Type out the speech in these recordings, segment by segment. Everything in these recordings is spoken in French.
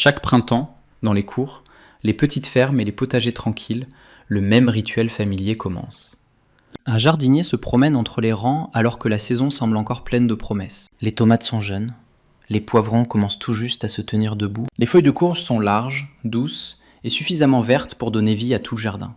Chaque printemps, dans les cours, les petites fermes et les potagers tranquilles, le même rituel familier commence. Un jardinier se promène entre les rangs alors que la saison semble encore pleine de promesses. Les tomates sont jeunes, les poivrons commencent tout juste à se tenir debout. Les feuilles de courge sont larges, douces et suffisamment vertes pour donner vie à tout le jardin.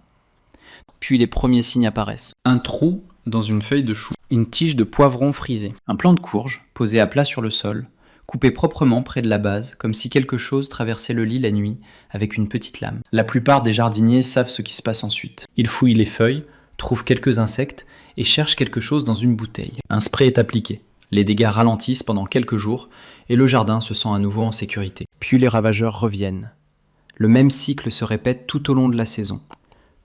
Puis les premiers signes apparaissent. Un trou dans une feuille de chou, une tige de poivron frisé, un plant de courge posé à plat sur le sol, coupé proprement près de la base, comme si quelque chose traversait le lit la nuit avec une petite lame. La plupart des jardiniers savent ce qui se passe ensuite. Ils fouillent les feuilles, trouvent quelques insectes et cherchent quelque chose dans une bouteille. Un spray est appliqué. Les dégâts ralentissent pendant quelques jours et le jardin se sent à nouveau en sécurité. Puis les ravageurs reviennent. Le même cycle se répète tout au long de la saison.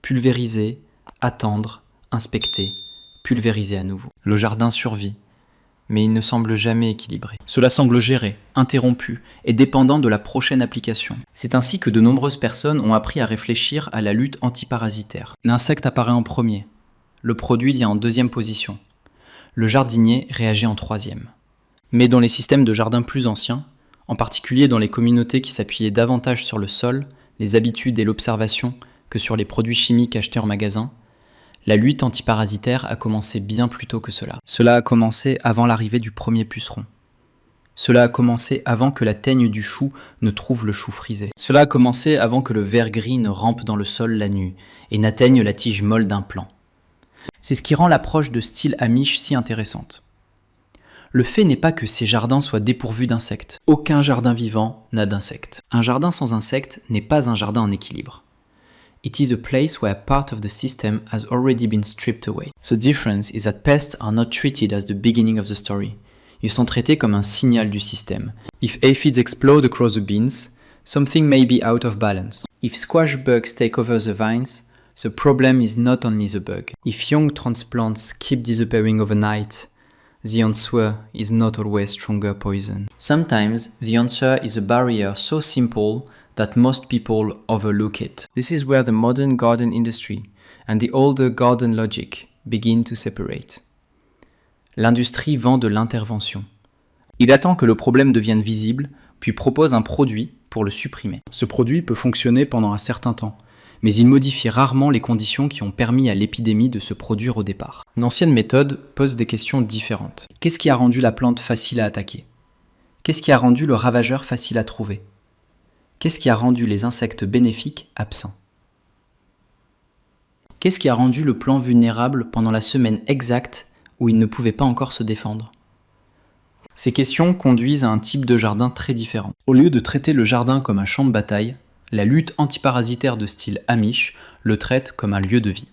Pulvériser, attendre, inspecter, pulvériser à nouveau. Le jardin survit, mais il ne semble jamais équilibré. Cela semble géré, interrompu et dépendant de la prochaine application. C'est ainsi que de nombreuses personnes ont appris à réfléchir à la lutte antiparasitaire. L'insecte apparaît en premier, le produit vient en deuxième position, le jardinier réagit en troisième. Mais dans les systèmes de jardin plus anciens, en particulier dans les communautés qui s'appuyaient davantage sur le sol, les habitudes et l'observation que sur les produits chimiques achetés en magasin, la lutte antiparasitaire a commencé bien plus tôt que cela. Cela a commencé avant l'arrivée du premier puceron. Cela a commencé avant que la teigne du chou ne trouve le chou frisé. Cela a commencé avant que le ver gris ne rampe dans le sol la nuit et n'atteigne la tige molle d'un plant. C'est ce qui rend l'approche de style Amish si intéressante. Le fait n'est pas que ces jardins soient dépourvus d'insectes. Aucun jardin vivant n'a d'insectes. Un jardin sans insectes n'est pas un jardin en équilibre. It is a place where part of the system has already been stripped away. The difference is that pests are not treated as the beginning of the story. Ils sont traités comme un signal du système. If aphids explode across the beans, something may be out of balance. If squash bugs take over the vines, the problem is not only the bug. If young transplants keep disappearing overnight, the answer is not always stronger poison. Sometimes the answer is a barrier so simple that most people overlook it. This is where the modern garden industry and the older garden logic begin to separate. L'industrie vend de l'intervention. Il attend que le problème devienne visible, puis propose un produit pour le supprimer. Ce produit peut fonctionner pendant un certain temps, mais il modifie rarement les conditions qui ont permis à l'épidémie de se produire au départ. L'ancienne méthode pose des questions différentes. Qu'est-ce qui a rendu la plante facile à attaquer? Qu'est-ce qui a rendu le ravageur facile à trouver? Qu'est-ce qui a rendu les insectes bénéfiques absents? Qu'est-ce qui a rendu le plant vulnérable pendant la semaine exacte où il ne pouvait pas encore se défendre? Ces questions conduisent à un type de jardin très différent. Au lieu de traiter le jardin comme un champ de bataille, la lutte antiparasitaire de style Amish le traite comme un lieu de vie.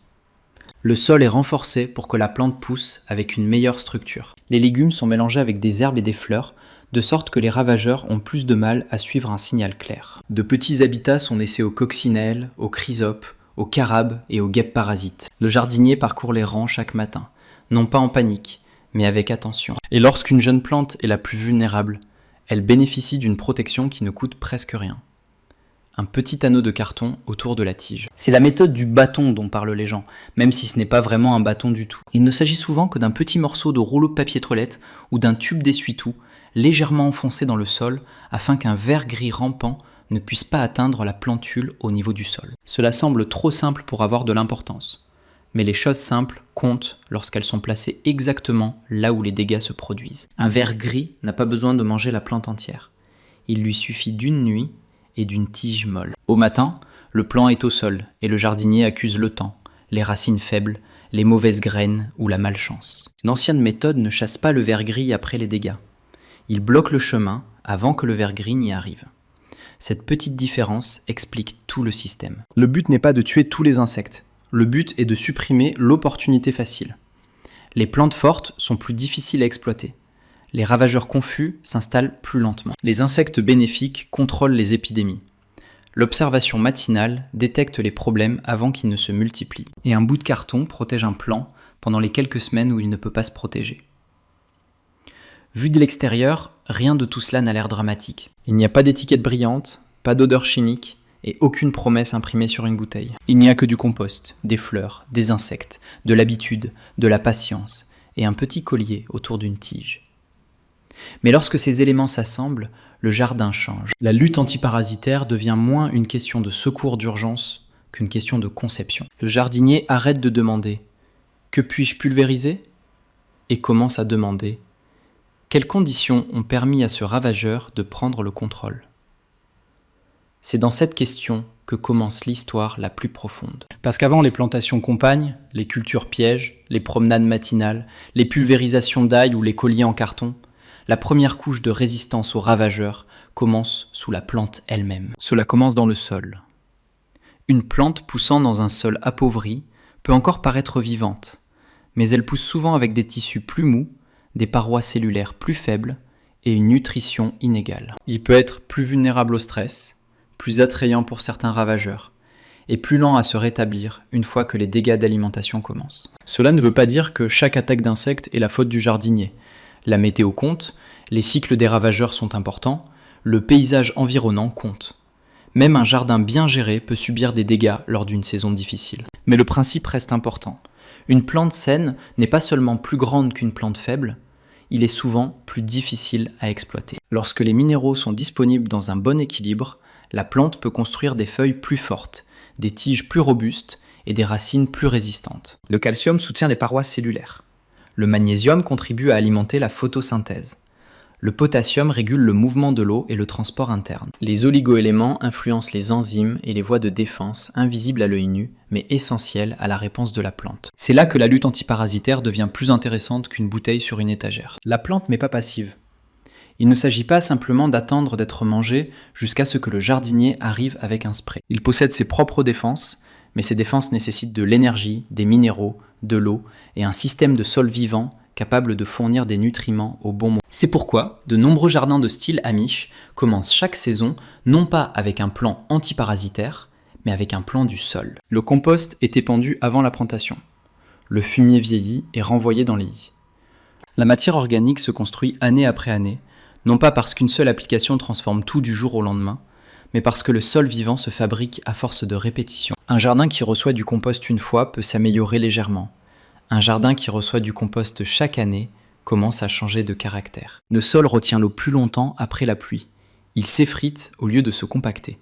Le sol est renforcé pour que la plante pousse avec une meilleure structure. Les légumes sont mélangés avec des herbes et des fleurs, de sorte que les ravageurs ont plus de mal à suivre un signal clair. De petits habitats sont laissés aux coccinelles, aux chrysopes, aux carabes et aux guêpes parasites. Le jardinier parcourt les rangs chaque matin, non pas en panique, mais avec attention. Et lorsqu'une jeune plante est la plus vulnérable, elle bénéficie d'une protection qui ne coûte presque rien. Un petit anneau de carton autour de la tige. C'est la méthode du bâton dont parlent les gens, même si ce n'est pas vraiment un bâton du tout. Il ne s'agit souvent que d'un petit morceau de rouleau de papier toilette ou d'un tube d'essuie-tout légèrement enfoncé dans le sol afin qu'un ver gris rampant ne puisse pas atteindre la plantule au niveau du sol. Cela semble trop simple pour avoir de l'importance, mais les choses simples comptent lorsqu'elles sont placées exactement là où les dégâts se produisent. Un ver gris n'a pas besoin de manger la plante entière. Il lui suffit d'une nuit et d'une tige molle. Au matin, le plant est au sol et le jardinier accuse le temps, les racines faibles, les mauvaises graines ou la malchance. L'ancienne méthode ne chasse pas le ver gris après les dégâts. Il bloque le chemin avant que le ver gris n'y arrive. Cette petite différence explique tout le système. Le but n'est pas de tuer tous les insectes. Le but est de supprimer l'opportunité facile. Les plantes fortes sont plus difficiles à exploiter. Les ravageurs confus s'installent plus lentement. Les insectes bénéfiques contrôlent les épidémies. L'observation matinale détecte les problèmes avant qu'ils ne se multiplient. Et un bout de carton protège un plant pendant les quelques semaines où il ne peut pas se protéger. Vu de l'extérieur, rien de tout cela n'a l'air dramatique. Il n'y a pas d'étiquette brillante, pas d'odeur chimique et aucune promesse imprimée sur une bouteille. Il n'y a que du compost, des fleurs, des insectes, de l'habitude, de la patience et un petit collier autour d'une tige. Mais lorsque ces éléments s'assemblent, le jardin change. La lutte antiparasitaire devient moins une question de secours d'urgence qu'une question de conception. Le jardinier arrête de demander « Que puis-je pulvériser ?» et commence à demander « Quelles conditions ont permis à ce ravageur de prendre le contrôle ?» C'est dans cette question que commence l'histoire la plus profonde. Parce qu'avant les plantations compagnes, les cultures pièges, les promenades matinales, les pulvérisations d'ail ou les colliers en carton, la première couche de résistance aux ravageurs commence sous la plante elle-même. Cela commence dans le sol. Une plante poussant dans un sol appauvri peut encore paraître vivante, mais elle pousse souvent avec des tissus plus mous, des parois cellulaires plus faibles et une nutrition inégale. Il peut être plus vulnérable au stress, plus attrayant pour certains ravageurs, et plus lent à se rétablir une fois que les dégâts d'alimentation commencent. Cela ne veut pas dire que chaque attaque d'insectes est la faute du jardinier. La météo compte, les cycles des ravageurs sont importants, le paysage environnant compte. Même un jardin bien géré peut subir des dégâts lors d'une saison difficile. Mais le principe reste important. Une plante saine n'est pas seulement plus grande qu'une plante faible, il est souvent plus difficile à exploiter. Lorsque les minéraux sont disponibles dans un bon équilibre, la plante peut construire des feuilles plus fortes, des tiges plus robustes et des racines plus résistantes. Le calcium soutient les parois cellulaires. Le magnésium contribue à alimenter la photosynthèse. Le potassium régule le mouvement de l'eau et le transport interne. Les oligoéléments influencent les enzymes et les voies de défense, invisibles à l'œil nu, mais essentielles à la réponse de la plante. C'est là que la lutte antiparasitaire devient plus intéressante qu'une bouteille sur une étagère. La plante n'est pas passive. Il ne s'agit pas simplement d'attendre d'être mangé jusqu'à ce que le jardinier arrive avec un spray. Il possède ses propres défenses, mais ces défenses nécessitent de l'énergie, des minéraux, de l'eau et un système de sol vivant capable de fournir des nutriments au bon moment. C'est pourquoi de nombreux jardins de style Amish commencent chaque saison non pas avec un plan antiparasitaire, mais avec un plan du sol. Le compost est épandu avant la plantation. Le fumier vieillit et renvoyé dans les lits. La matière organique se construit année après année, non pas parce qu'une seule application transforme tout du jour au lendemain, mais parce que le sol vivant se fabrique à force de répétition. Un jardin qui reçoit du compost une fois peut s'améliorer légèrement. Un jardin qui reçoit du compost chaque année commence à changer de caractère. Le sol retient l'eau plus longtemps après la pluie. Il s'effrite au lieu de se compacter.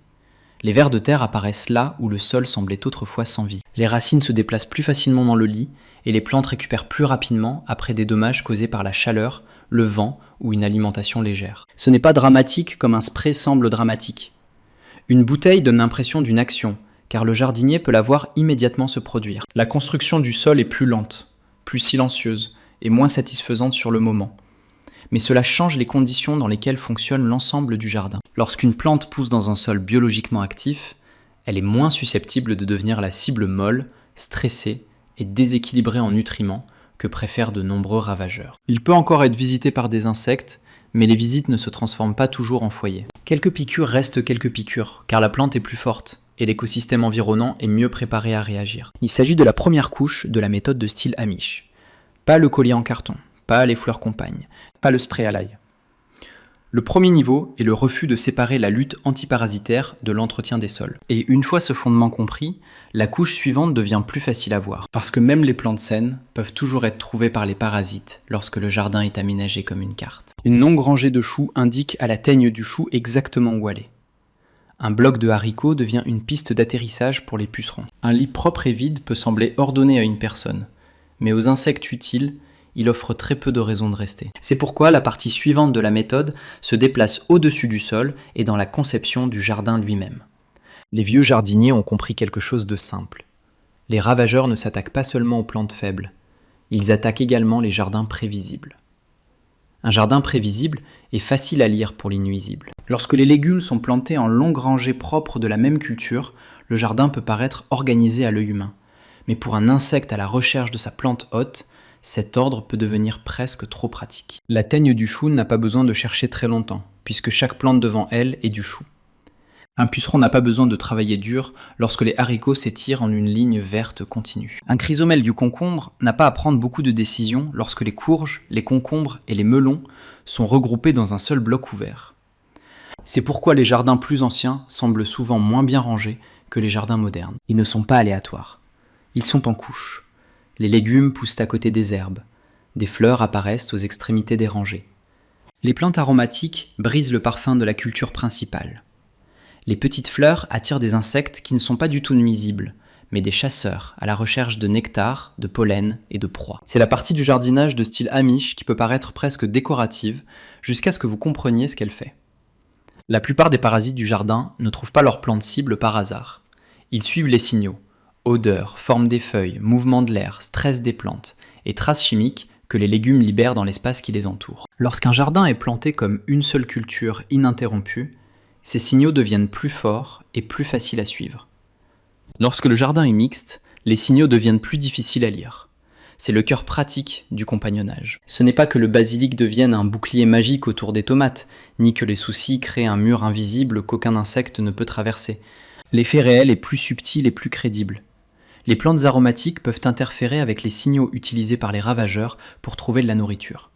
Les vers de terre apparaissent là où le sol semblait autrefois sans vie. Les racines se déplacent plus facilement dans le lit et les plantes récupèrent plus rapidement après des dommages causés par la chaleur, le vent ou une alimentation légère. Ce n'est pas dramatique comme un spray semble dramatique. Une bouteille donne l'impression d'une action, car le jardinier peut la voir immédiatement se produire. La construction du sol est plus lente, plus silencieuse et moins satisfaisante sur le moment. Mais cela change les conditions dans lesquelles fonctionne l'ensemble du jardin. Lorsqu'une plante pousse dans un sol biologiquement actif, elle est moins susceptible de devenir la cible molle, stressée et déséquilibrée en nutriments que préfèrent de nombreux ravageurs. Il peut encore être visité par des insectes, mais les visites ne se transforment pas toujours en foyer. Quelques piqûres restent quelques piqûres, car la plante est plus forte, et l'écosystème environnant est mieux préparé à réagir. Il s'agit de la première couche de la méthode de style Amish. Pas le collier en carton, pas les fleurs compagnes, pas le spray à l'ail. Le premier niveau est le refus de séparer la lutte antiparasitaire de l'entretien des sols. Et une fois ce fondement compris, la couche suivante devient plus facile à voir. Parce que même les plantes saines peuvent toujours être trouvées par les parasites lorsque le jardin est aménagé comme une carte. Une longue rangée de choux indique à la teigne du chou exactement où aller. Un bloc de haricots devient une piste d'atterrissage pour les pucerons. Un lit propre et vide peut sembler ordonné à une personne, mais aux insectes utiles, il offre très peu de raisons de rester. C'est pourquoi la partie suivante de la méthode se déplace au-dessus du sol et dans la conception du jardin lui-même. Les vieux jardiniers ont compris quelque chose de simple. Les ravageurs ne s'attaquent pas seulement aux plantes faibles, ils attaquent également les jardins prévisibles. Un jardin prévisible est facile à lire pour les nuisibles. Lorsque les légumes sont plantés en longues rangées propres de la même culture, le jardin peut paraître organisé à l'œil humain. Mais pour un insecte à la recherche de sa plante hôte, cet ordre peut devenir presque trop pratique. La teigne du chou n'a pas besoin de chercher très longtemps, puisque chaque plante devant elle est du chou. Un puceron n'a pas besoin de travailler dur lorsque les haricots s'étirent en une ligne verte continue. Un chrysomèle du concombre n'a pas à prendre beaucoup de décisions lorsque les courges, les concombres et les melons sont regroupés dans un seul bloc ouvert. C'est pourquoi les jardins plus anciens semblent souvent moins bien rangés que les jardins modernes. Ils ne sont pas aléatoires. Ils sont en couches. Les légumes poussent à côté des herbes. Des fleurs apparaissent aux extrémités des rangées. Les plantes aromatiques brisent le parfum de la culture principale. Les petites fleurs attirent des insectes qui ne sont pas du tout nuisibles, mais des chasseurs à la recherche de nectar, de pollen et de proie. C'est la partie du jardinage de style Amish qui peut paraître presque décorative, jusqu'à ce que vous compreniez ce qu'elle fait. La plupart des parasites du jardin ne trouvent pas leur plante cible par hasard. Ils suivent les signaux, odeur, forme des feuilles, mouvement de l'air, stress des plantes et traces chimiques que les légumes libèrent dans l'espace qui les entoure. Lorsqu'un jardin est planté comme une seule culture ininterrompue, ces signaux deviennent plus forts et plus faciles à suivre. Lorsque le jardin est mixte, les signaux deviennent plus difficiles à lire. C'est le cœur pratique du compagnonnage. Ce n'est pas que le basilic devienne un bouclier magique autour des tomates, ni que les soucis créent un mur invisible qu'aucun insecte ne peut traverser. L'effet réel est plus subtil et plus crédible. Les plantes aromatiques peuvent interférer avec les signaux utilisés par les ravageurs pour trouver de la nourriture.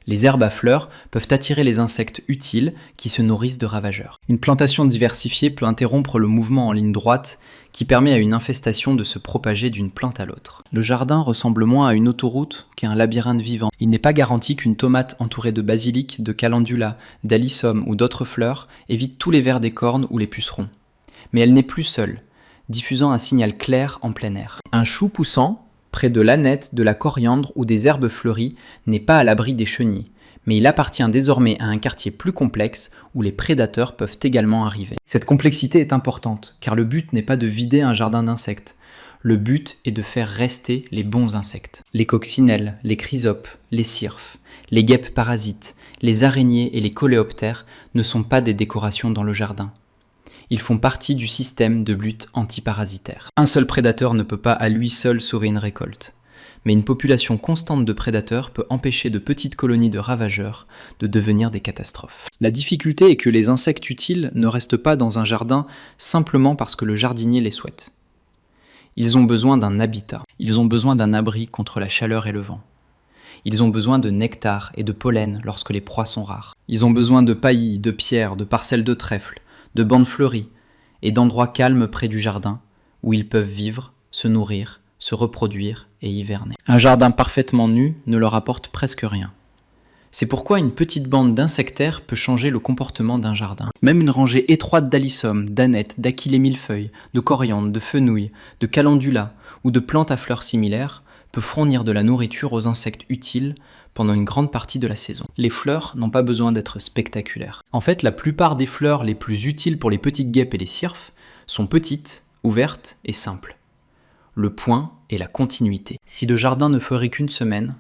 Les herbes à fleurs peuvent attirer les insectes utiles qui se nourrissent de ravageurs. Une plantation diversifiée peut interrompre le mouvement en ligne droite qui permet à une infestation de se propager d'une plante à l'autre. Le jardin ressemble moins à une autoroute qu'à un labyrinthe vivant. Il n'est pas garanti qu'une tomate entourée de basilic, de calendula, d'alyssum ou d'autres fleurs évite tous les vers des cornes ou les pucerons. Mais elle n'est plus seule, diffusant un signal clair en plein air. Un chou poussant, près de l'ânette, de la coriandre ou des herbes fleuries, n'est pas à l'abri des chenilles, mais il appartient désormais à un quartier plus complexe où les prédateurs peuvent également arriver. Cette complexité est importante, car le but n'est pas de vider un jardin d'insectes. Le but est de faire rester les bons insectes. Les coccinelles, les chrysopes, les cirphes, les guêpes parasites, les araignées et les coléoptères ne sont pas des décorations dans le jardin. Ils font partie du système de lutte antiparasitaire. Un seul prédateur ne peut pas à lui seul sauver une récolte. Mais une population constante de prédateurs peut empêcher de petites colonies de ravageurs de devenir des catastrophes. La difficulté est que les insectes utiles ne restent pas dans un jardin simplement parce que le jardinier les souhaite. Ils ont besoin d'un habitat. Ils ont besoin d'un abri contre la chaleur et le vent. Ils ont besoin de nectar et de pollen lorsque les proies sont rares. Ils ont besoin de paillis, de pierres, de parcelles de trèfle, de bandes fleuries et d'endroits calmes près du jardin où ils peuvent vivre, se nourrir, se reproduire et hiverner. Un jardin parfaitement nu ne leur apporte presque rien. C'est pourquoi une petite bande d'insectaires peut changer le comportement d'un jardin. Même une rangée étroite d'alyssum, d'ânettes, d'aquilées millefeuilles, de coriandre, de fenouil, de calendula ou de plantes à fleurs similaires peut fournir de la nourriture aux insectes utiles pendant une grande partie de la saison. Les fleurs n'ont pas besoin d'être spectaculaires. En fait, la plupart des fleurs les plus utiles pour les petites guêpes et les cirphes sont petites, ouvertes et simples. Le point est la continuité. Si le jardin ne ferait qu'une semaine,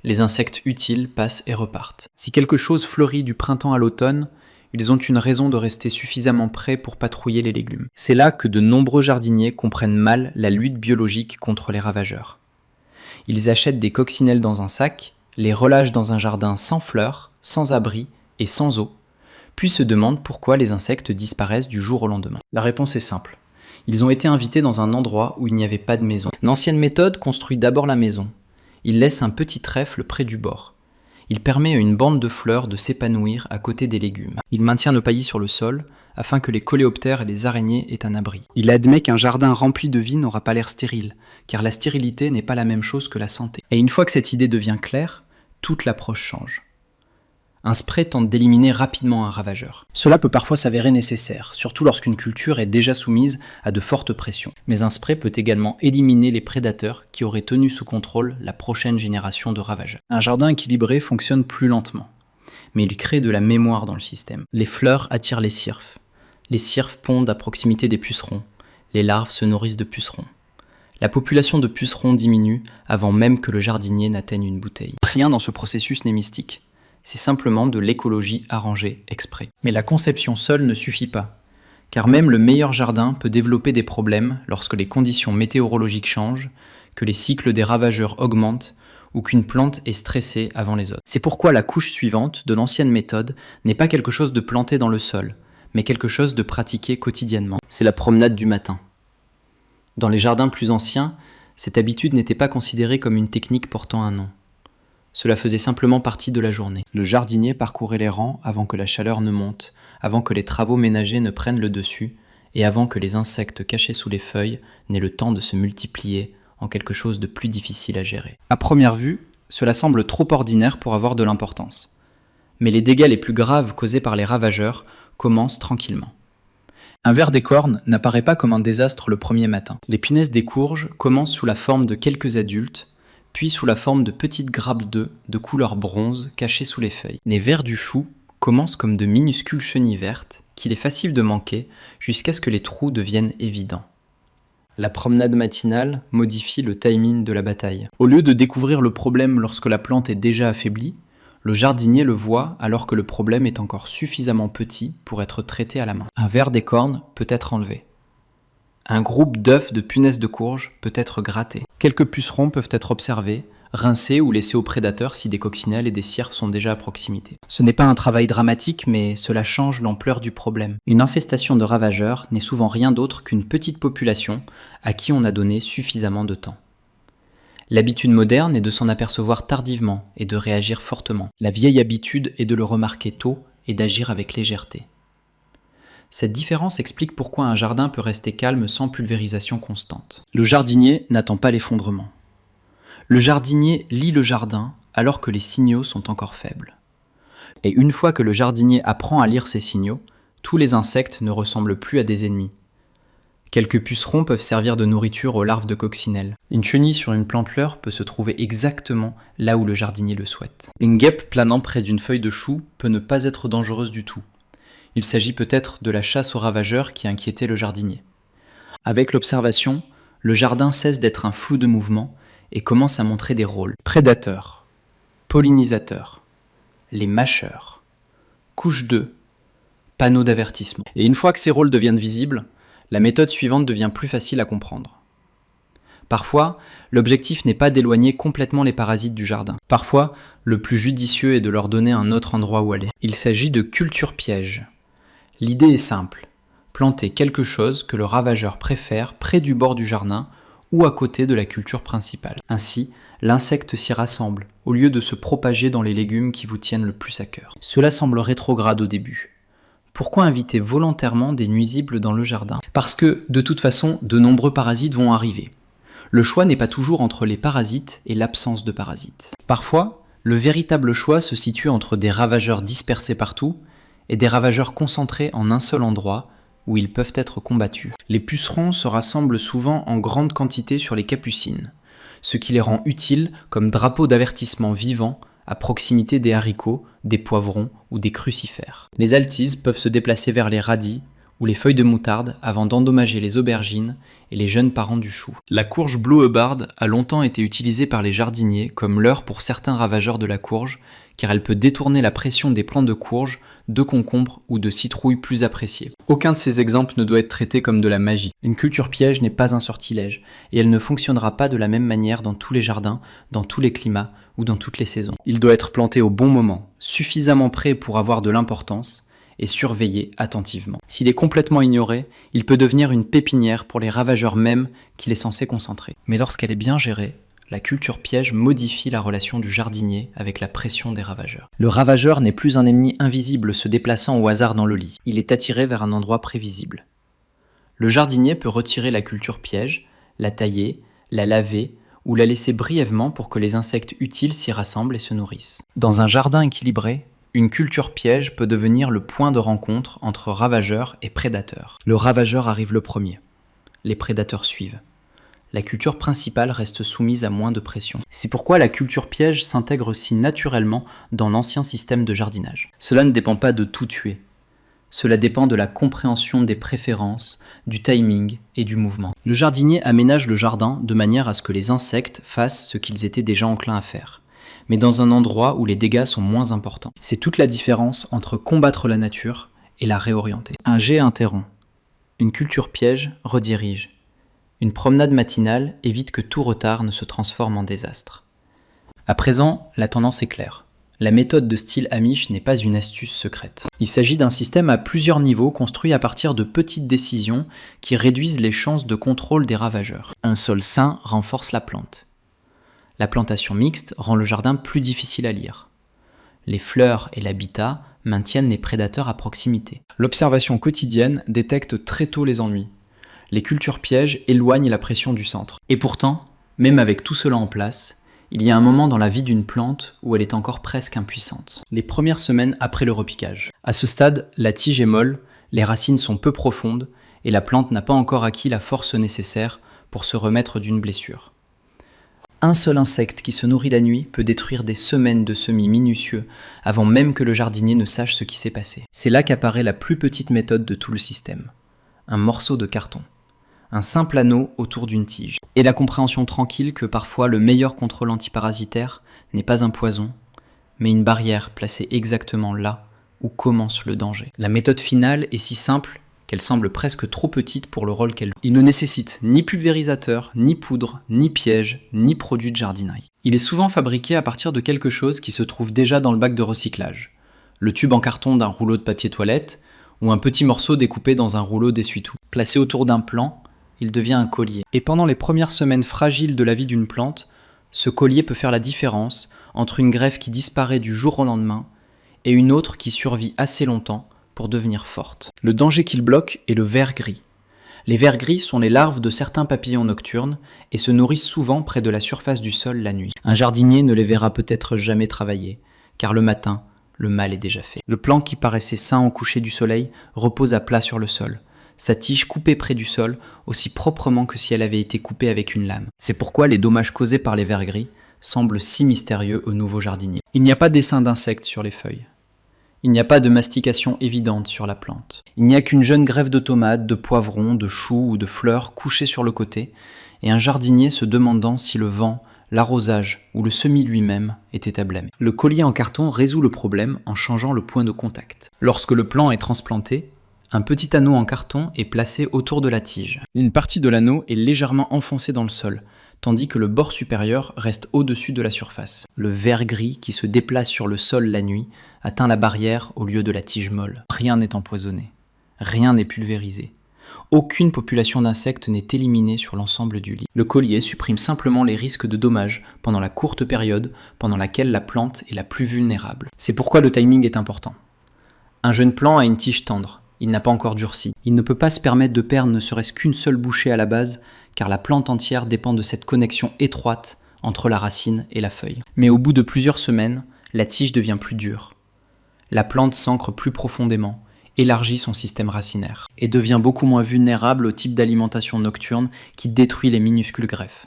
les insectes utiles passent et repartent. Si quelque chose fleurit du printemps à l'automne, ils ont une raison de rester suffisamment près pour patrouiller les légumes. C'est là que de nombreux jardiniers comprennent mal la lutte biologique contre les ravageurs. Ils achètent des coccinelles dans un sac, les relâchent dans un jardin sans fleurs, sans abri et sans eau, puis se demandent pourquoi les insectes disparaissent du jour au lendemain. La réponse est simple. Ils ont été invités dans un endroit où il n'y avait pas de maison. L'ancienne méthode construit d'abord la maison. Il laisse un petit trèfle près du bord. Il permet à une bande de fleurs de s'épanouir à côté des légumes. Il maintient le paillis sur le sol afin que les coléoptères et les araignées aient un abri. Il admet qu'un jardin rempli de vie n'aura pas l'air stérile, car la stérilité n'est pas la même chose que la santé. Et une fois que cette idée devient claire, toute l'approche change. Un spray tente d'éliminer rapidement un ravageur. Cela peut parfois s'avérer nécessaire, surtout lorsqu'une culture est déjà soumise à de fortes pressions. Mais un spray peut également éliminer les prédateurs qui auraient tenu sous contrôle la prochaine génération de ravageurs. Un jardin équilibré fonctionne plus lentement, mais il crée de la mémoire dans le système. Les fleurs attirent les cirphes. Les cirphes pondent à proximité des pucerons. Les larves se nourrissent de pucerons. La population de pucerons diminue avant même que le jardinier n'atteigne une bouteille. Rien dans ce processus n'est mystique. C'est simplement de l'écologie arrangée exprès. Mais la conception seule ne suffit pas, car même le meilleur jardin peut développer des problèmes lorsque les conditions météorologiques changent, que les cycles des ravageurs augmentent ou qu'une plante est stressée avant les autres. C'est pourquoi la couche suivante de l'ancienne méthode n'est pas quelque chose de planté dans le sol, mais quelque chose de pratiqué quotidiennement. C'est la promenade du matin. Dans les jardins plus anciens, cette habitude n'était pas considérée comme une technique portant un nom. Cela faisait simplement partie de la journée. Le jardinier parcourait les rangs avant que la chaleur ne monte, avant que les travaux ménagers ne prennent le dessus, et avant que les insectes cachés sous les feuilles n'aient le temps de se multiplier en quelque chose de plus difficile à gérer. À première vue, cela semble trop ordinaire pour avoir de l'importance. Mais les dégâts les plus graves causés par les ravageurs commencent tranquillement. Un ver des cornes n'apparaît pas comme un désastre le premier matin. Les punaises des courges commencent sous la forme de quelques adultes, puis sous la forme de petites grappes d'œufs de couleur bronze cachées sous les feuilles. Les vers du chou commencent comme de minuscules chenilles vertes qu'il est facile de manquer jusqu'à ce que les trous deviennent évidents. La promenade matinale modifie le timing de la bataille. Au lieu de découvrir le problème lorsque la plante est déjà affaiblie, le jardinier le voit alors que le problème est encore suffisamment petit pour être traité à la main. Un ver des cornes peut être enlevé. Un groupe d'œufs de punaises de courge peut être gratté. Quelques pucerons peuvent être observés, rincés ou laissés aux prédateurs si des coccinelles et des cierves sont déjà à proximité. Ce n'est pas un travail dramatique, mais cela change l'ampleur du problème. Une infestation de ravageurs n'est souvent rien d'autre qu'une petite population à qui on a donné suffisamment de temps. L'habitude moderne est de s'en apercevoir tardivement et de réagir fortement. La vieille habitude est de le remarquer tôt et d'agir avec légèreté. Cette différence explique pourquoi un jardin peut rester calme sans pulvérisation constante. Le jardinier n'attend pas l'effondrement. Le jardinier lit le jardin alors que les signaux sont encore faibles. Et une fois que le jardinier apprend à lire ces signaux, tous les insectes ne ressemblent plus à des ennemis. Quelques pucerons peuvent servir de nourriture aux larves de coccinelles. Une chenille sur une plante-fleur peut se trouver exactement là où le jardinier le souhaite. Une guêpe planant près d'une feuille de chou peut ne pas être dangereuse du tout. Il s'agit peut-être de la chasse aux ravageurs qui inquiétait le jardinier. Avec l'observation, le jardin cesse d'être un flou de mouvements et commence à montrer des rôles. Prédateurs, pollinisateurs, les mâcheurs, couche d'œufs, panneaux d'avertissement. Et une fois que ces rôles deviennent visibles, la méthode suivante devient plus facile à comprendre. Parfois, l'objectif n'est pas d'éloigner complètement les parasites du jardin. Parfois, le plus judicieux est de leur donner un autre endroit où aller. Il s'agit de culture piège. L'idée est simple, planter quelque chose que le ravageur préfère près du bord du jardin ou à côté de la culture principale. Ainsi, l'insecte s'y rassemble, au lieu de se propager dans les légumes qui vous tiennent le plus à cœur. Cela semble rétrograde au début. Pourquoi inviter volontairement des nuisibles dans le jardin ? Parce que, de toute façon, de nombreux parasites vont arriver. Le choix n'est pas toujours entre les parasites et l'absence de parasites. Parfois, le véritable choix se situe entre des ravageurs dispersés partout et des ravageurs concentrés en un seul endroit où ils peuvent être combattus. Les pucerons se rassemblent souvent en grande quantité sur les capucines, ce qui les rend utiles comme drapeaux d'avertissement vivants à proximité des haricots, des poivrons ou des crucifères. Les altises peuvent se déplacer vers les radis ou les feuilles de moutarde avant d'endommager les aubergines et les jeunes parents du chou. La courge blouebarde a longtemps été utilisée par les jardiniers comme leurre pour certains ravageurs de la courge, car elle peut détourner la pression des plants de courge, de concombre ou de citrouille plus appréciés. Aucun de ces exemples ne doit être traité comme de la magie. Une culture piège n'est pas un sortilège, et elle ne fonctionnera pas de la même manière dans tous les jardins, dans tous les climats ou dans toutes les saisons. Il doit être planté au bon moment, suffisamment près pour avoir de l'importance, et surveillé attentivement. S'il est complètement ignoré, il peut devenir une pépinière pour les ravageurs même qu'il est censé concentrer. Mais lorsqu'elle est bien gérée, la culture piège modifie la relation du jardinier avec la pression des ravageurs. Le ravageur n'est plus un ennemi invisible se déplaçant au hasard dans le lit. Il est attiré vers un endroit prévisible. Le jardinier peut retirer la culture piège, la tailler, la laver ou la laisser brièvement pour que les insectes utiles s'y rassemblent et se nourrissent. Dans un jardin équilibré, une culture piège peut devenir le point de rencontre entre ravageurs et prédateurs. Le ravageur arrive le premier. Les prédateurs suivent. La culture principale reste soumise à moins de pression. C'est pourquoi la culture piège s'intègre si naturellement dans l'ancien système de jardinage. Cela ne dépend pas de tout tuer. Cela dépend de la compréhension des préférences, du timing et du mouvement. Le jardinier aménage le jardin de manière à ce que les insectes fassent ce qu'ils étaient déjà enclins à faire, mais dans un endroit où les dégâts sont moins importants. C'est toute la différence entre combattre la nature et la réorienter. Un jet interrompt. Une culture piège redirige. Une promenade matinale évite que tout retard ne se transforme en désastre. À présent, la tendance est claire. La méthode de style Amish n'est pas une astuce secrète. Il s'agit d'un système à plusieurs niveaux construit à partir de petites décisions qui réduisent les chances de contrôle des ravageurs. Un sol sain renforce la plante. La plantation mixte rend le jardin plus difficile à lire. Les fleurs et l'habitat maintiennent les prédateurs à proximité. L'observation quotidienne détecte très tôt les ennuis. Les cultures pièges éloignent la pression du centre. Et pourtant, même avec tout cela en place, Il y a un moment dans la vie d'une plante où elle est encore presque impuissante. Les premières semaines après le repiquage. À ce stade, la tige est molle, les racines sont peu profondes et la plante n'a pas encore acquis la force nécessaire pour se remettre d'une blessure. Un seul insecte qui se nourrit la nuit peut détruire des semaines de semis minutieux avant même que le jardinier ne sache ce qui s'est passé. C'est là qu'apparaît la plus petite méthode de tout le système. Un morceau de carton. Un simple anneau autour d'une tige. Et la compréhension tranquille que parfois le meilleur contrôle antiparasitaire n'est pas un poison, mais une barrière placée exactement là où commence le danger. La méthode finale est si simple qu'elle semble presque trop petite pour le rôle qu'elle joue. Il ne nécessite ni pulvérisateur, ni poudre, ni piège, ni produit de jardinerie. Il est souvent fabriqué à partir de quelque chose qui se trouve déjà dans le bac de recyclage. Le tube en carton d'un rouleau de papier toilette, ou un petit morceau découpé dans un rouleau d'essuie-tout. Placé autour d'un plant, il devient un collier. Et pendant les premières semaines fragiles de la vie d'une plante, ce collier peut faire la différence entre une greffe qui disparaît du jour au lendemain et une autre qui survit assez longtemps pour devenir forte. Le danger qu'il bloque est le ver gris. Les vers gris sont les larves de certains papillons nocturnes et se nourrissent souvent près de la surface du sol la nuit. Un jardinier ne les verra peut-être jamais travailler, car le matin, le mal est déjà fait. Le plant qui paraissait sain au coucher du soleil repose à plat sur le sol. Sa tige coupée près du sol, aussi proprement que si elle avait été coupée avec une lame. C'est pourquoi les dommages causés par les vers gris semblent si mystérieux aux nouveaux jardiniers. Il n'y a pas d'essaim d'insectes sur les feuilles. Il n'y a pas de mastication évidente sur la plante. Il n'y a qu'une jeune greffe de tomates, de poivrons, de choux ou de fleurs couchées sur le côté, et un jardinier se demandant si le vent, l'arrosage ou le semis lui-même était à blâmer. Le collier en carton résout le problème en changeant le point de contact. Lorsque le plant est transplanté, un petit anneau en carton est placé autour de la tige. Une partie de l'anneau est légèrement enfoncée dans le sol, tandis que le bord supérieur reste au-dessus de la surface. Le ver gris qui se déplace sur le sol la nuit atteint la barrière au lieu de la tige molle. Rien n'est empoisonné, rien n'est pulvérisé. Aucune population d'insectes n'est éliminée sur l'ensemble du lit. Le collier supprime simplement les risques de dommages pendant la courte période pendant laquelle la plante est la plus vulnérable. C'est pourquoi le timing est important. Un jeune plant a une tige tendre. Il n'a pas encore durci. Il ne peut pas se permettre de perdre ne serait-ce qu'une seule bouchée à la base, car la plante entière dépend de cette connexion étroite entre la racine et la feuille. Mais au bout de plusieurs semaines, la tige devient plus dure. La plante s'ancre plus profondément, élargit son système racinaire, et devient beaucoup moins vulnérable au type d'alimentation nocturne qui détruit les minuscules greffes.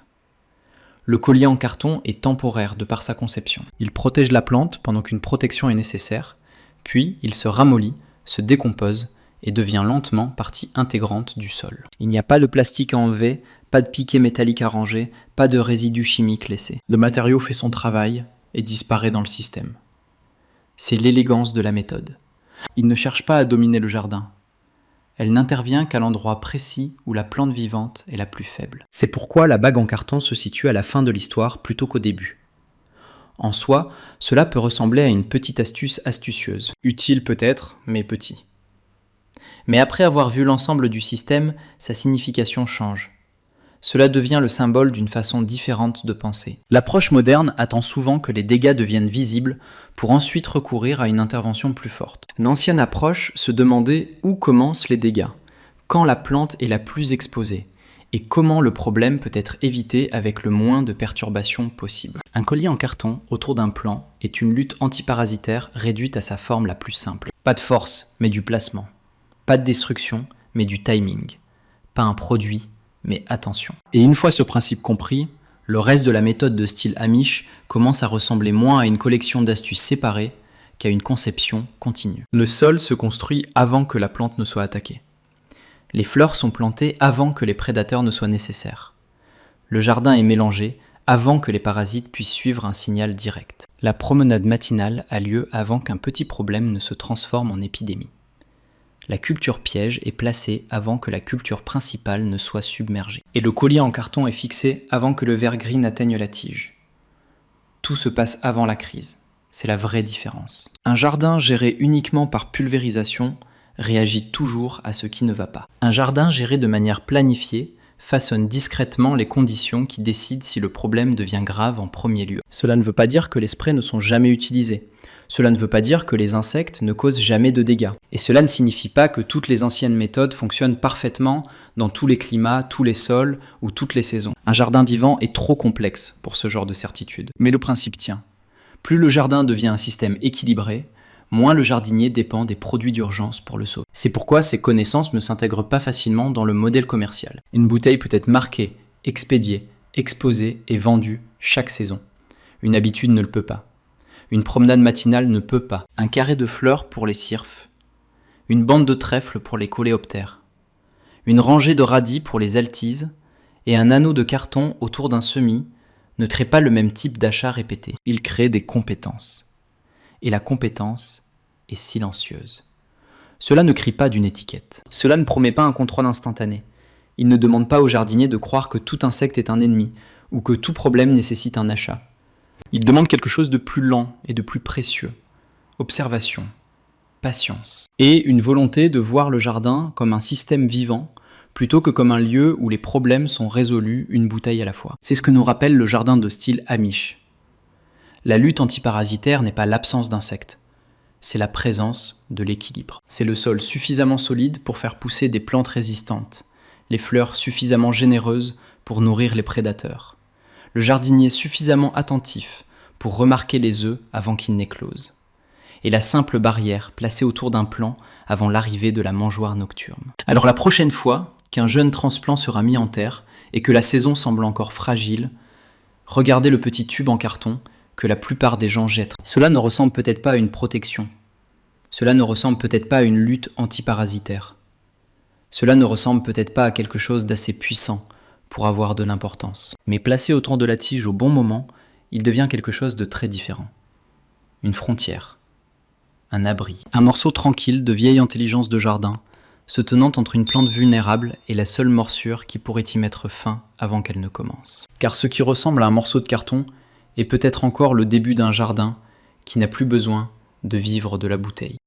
Le collier en carton est temporaire de par sa conception. Il protège la plante pendant qu'une protection est nécessaire, puis il se ramollit, se décompose, et devient lentement partie intégrante du sol. Il n'y a pas de plastique à enlever, pas de piquet métallique à ranger, pas de résidus chimiques laissés. Le matériau fait son travail et disparaît dans le système. C'est l'élégance de la méthode. Il ne cherche pas à dominer le jardin. Elle n'intervient qu'à l'endroit précis où la plante vivante est la plus faible. C'est pourquoi la bague en carton se situe à la fin de l'histoire plutôt qu'au début. En soi, cela peut ressembler à une petite astuce astucieuse. Utile peut-être, mais petit. Mais après avoir vu l'ensemble du système, sa signification change. Cela devient le symbole d'une façon différente de penser. L'approche moderne attend souvent que les dégâts deviennent visibles pour ensuite recourir à une intervention plus forte. L'ancienne approche se demandait où commencent les dégâts, quand la plante est la plus exposée, et comment le problème peut être évité avec le moins de perturbations possible. Un collier en carton autour d'un plant est une lutte antiparasitaire réduite à sa forme la plus simple. Pas de force, mais du placement. Pas de destruction, mais du timing. Pas un produit, mais attention. Et une fois ce principe compris, le reste de la méthode de style Amish commence à ressembler moins à une collection d'astuces séparées qu'à une conception continue. Le sol se construit avant que la plante ne soit attaquée. Les fleurs sont plantées avant que les prédateurs ne soient nécessaires. Le jardin est mélangé avant que les parasites puissent suivre un signal direct. La promenade matinale a lieu avant qu'un petit problème ne se transforme en épidémie. La culture piège est placée avant que la culture principale ne soit submergée. Et le collier en carton est fixé avant que le ver gris n'atteigne la tige. Tout se passe avant la crise. C'est la vraie différence. Un jardin géré uniquement par pulvérisation réagit toujours à ce qui ne va pas. Un jardin géré de manière planifiée façonne discrètement les conditions qui décident si le problème devient grave en premier lieu. Cela ne veut pas dire que les sprays ne sont jamais utilisés. Cela ne veut pas dire que les insectes ne causent jamais de dégâts. Et cela ne signifie pas que toutes les anciennes méthodes fonctionnent parfaitement dans tous les climats, tous les sols ou toutes les saisons. Un jardin vivant est trop complexe pour ce genre de certitude. Mais le principe tient. Plus le jardin devient un système équilibré, moins le jardinier dépend des produits d'urgence pour le sauver. C'est pourquoi ces connaissances ne s'intègrent pas facilement dans le modèle commercial. Une bouteille peut être marquée, expédiée, exposée et vendue chaque saison. Une habitude ne le peut pas. Une promenade matinale ne peut pas. Un carré de fleurs pour les cirfes. Une bande de trèfle pour les coléoptères. Une rangée de radis pour les altises. Et un anneau de carton autour d'un semis ne crée pas le même type d'achat répété. Il crée des compétences. Et la compétence est silencieuse. Cela ne crie pas d'une étiquette. Cela ne promet pas un contrôle instantané. Il ne demande pas au jardinier de croire que tout insecte est un ennemi ou que tout problème nécessite un achat. Il demande quelque chose de plus lent et de plus précieux. Observation, patience. Et une volonté de voir le jardin comme un système vivant plutôt que comme un lieu où les problèmes sont résolus une bouteille à la fois. C'est ce que nous rappelle le jardin de style Amish. La lutte antiparasitaire n'est pas l'absence d'insectes, c'est la présence de l'équilibre. C'est le sol suffisamment solide pour faire pousser des plantes résistantes, les fleurs suffisamment généreuses pour nourrir les prédateurs, le jardinier suffisamment attentif pour remarquer les œufs avant qu'ils n'éclosent, et la simple barrière placée autour d'un plant avant l'arrivée de la mangeoire nocturne. Alors la prochaine fois qu'un jeune transplant sera mis en terre et que la saison semble encore fragile, regardez le petit tube en carton que la plupart des gens jettent. Cela ne ressemble peut-être pas à une protection. Cela ne ressemble peut-être pas à une lutte antiparasitaire. Cela ne ressemble peut-être pas à quelque chose d'assez puissant pour avoir de l'importance. Mais placé autour de la tige au bon moment, il devient quelque chose de très différent. Une frontière. Un abri. Un morceau tranquille de vieille intelligence de jardin, se tenant entre une plante vulnérable et la seule morsure qui pourrait y mettre fin avant qu'elle ne commence. Car ce qui ressemble à un morceau de carton est peut-être encore le début d'un jardin qui n'a plus besoin de vivre de la bouteille.